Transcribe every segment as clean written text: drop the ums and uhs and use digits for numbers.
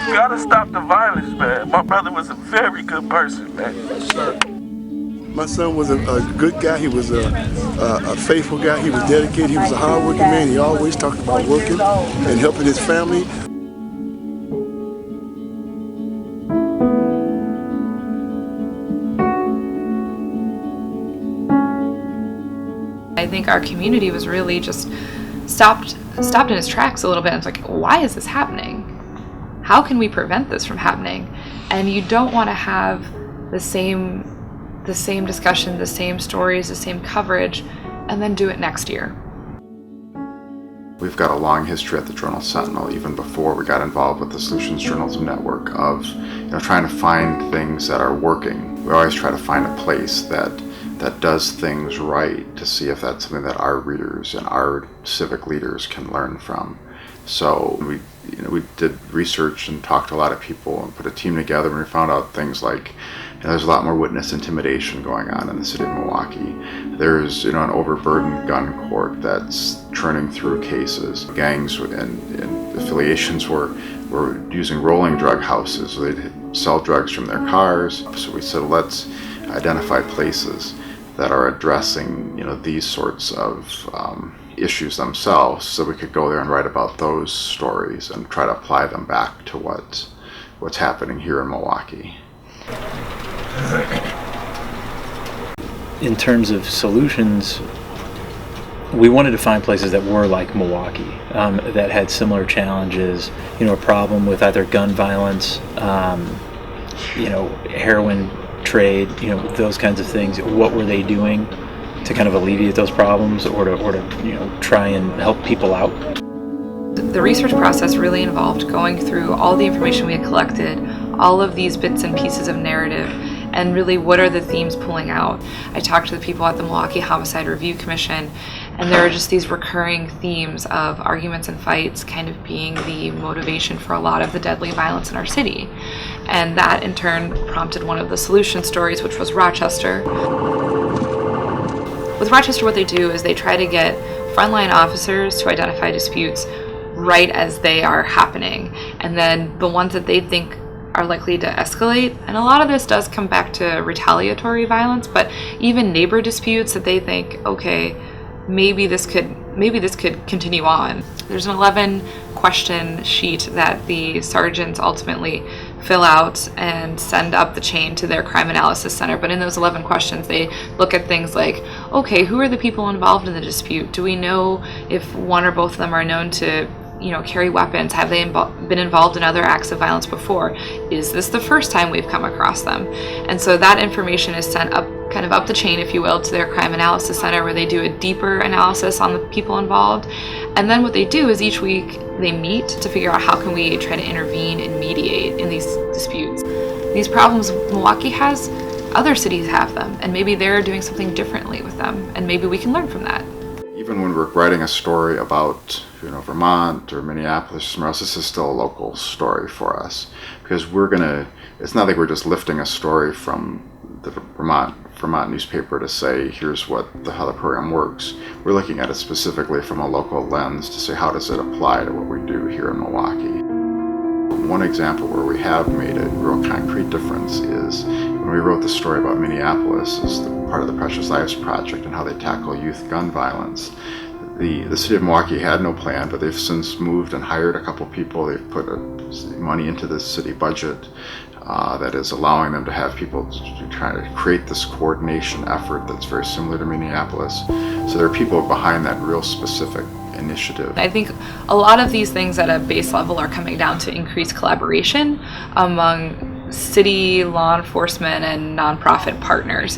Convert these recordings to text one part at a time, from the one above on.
You gotta stop the violence, man. My brother was a very good person, man. Yes, sir. My son was a good guy. He was a faithful guy. He was dedicated. He was a hardworking man. He always talked about working and helping his family. I think our community was really just stopped in its tracks a little bit. And it's like, why is this happening? How can we prevent this from happening? And you don't want to have the same discussion, the same stories, the same coverage, and then do it next year. We've got a long history at the Journal Sentinel, even before we got involved with the Solutions Journalism Network, of trying to find things that are working. We always try to find a place that does things right, to see if that's something that our readers and our civic leaders can learn from. So we did research and talked to a lot of people and put a team together, and we found out things like there's a lot more witness intimidation going on in the city of Milwaukee. There's an overburdened gun court that's churning through cases. Gangs and affiliations were using rolling drug houses. So they'd sell drugs from their cars. So we said, let's identify places that are addressing these sorts of issues themselves, so we could go there and write about those stories and try to apply them back to what's happening here in Milwaukee. In terms of solutions, we wanted to find places that were like Milwaukee, that had similar challenges, a problem with either gun violence, heroin trade, those kinds of things. What were they doing to kind of alleviate those problems, or to try and help people out? The research process really involved going through all the information we had collected, all of these bits and pieces of narrative, and really what are the themes pulling out. I talked to the people at the Milwaukee Homicide Review Commission, and there are just these recurring themes of arguments and fights kind of being the motivation for a lot of the deadly violence in our city. And that in turn prompted one of the solution stories, which was Rochester. With Rochester, what they do is they try to get frontline officers to identify disputes right as they are happening, and then the ones that they think are likely to escalate, and a lot of this does come back to retaliatory violence, but even neighbor disputes that they think, okay, maybe this could continue on. There's an 11 question sheet that the sergeants ultimately fill out and send up the chain to their crime analysis center. But in those 11 questions, they look at things like, okay, who are the people involved in the dispute? Do we know if one or both of them are known to carry weapons? Have they been involved in other acts of violence before? Is this the first time we've come across them? And so that information is sent up, kind of up the chain, if you will, to their crime analysis center, where they do a deeper analysis on the people involved. And then what they do is each week they meet to figure out how can we try to intervene and mediate in these disputes. These problems Milwaukee has, other cities have them, and maybe they're doing something differently with them, and maybe we can learn from that. Even when we're writing a story about Vermont or Minneapolis or somewhere else, this is still a local story for us, because it's not like we're just lifting a story from the Vermont newspaper to say here's how the program works. We're looking at it specifically from a local lens to say, how does it apply to what we do here in Milwaukee. One example where we have made a real concrete difference is when we wrote the story about Minneapolis as part of the Precious Lives Project and how they tackle youth gun violence. The city of Milwaukee had no plan, but they've since moved and hired a couple people. They've put money into the city budget that is allowing them to have people trying to create this coordination effort that's very similar to Minneapolis. So there are people behind that real specific initiative. I think a lot of these things at a base level are coming down to increased collaboration among city law enforcement and nonprofit partners.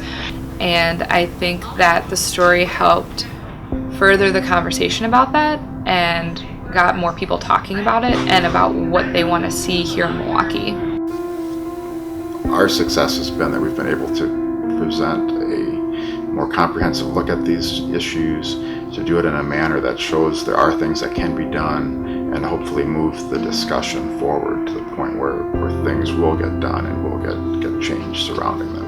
And I think that the story helped further the conversation about that and got more people talking about it and about what they want to see here in Milwaukee. Our success has been that we've been able to present a more comprehensive look at these issues, to do it in a manner that shows there are things that can be done, and hopefully move the discussion forward to the point where things will get done and will get change surrounding them.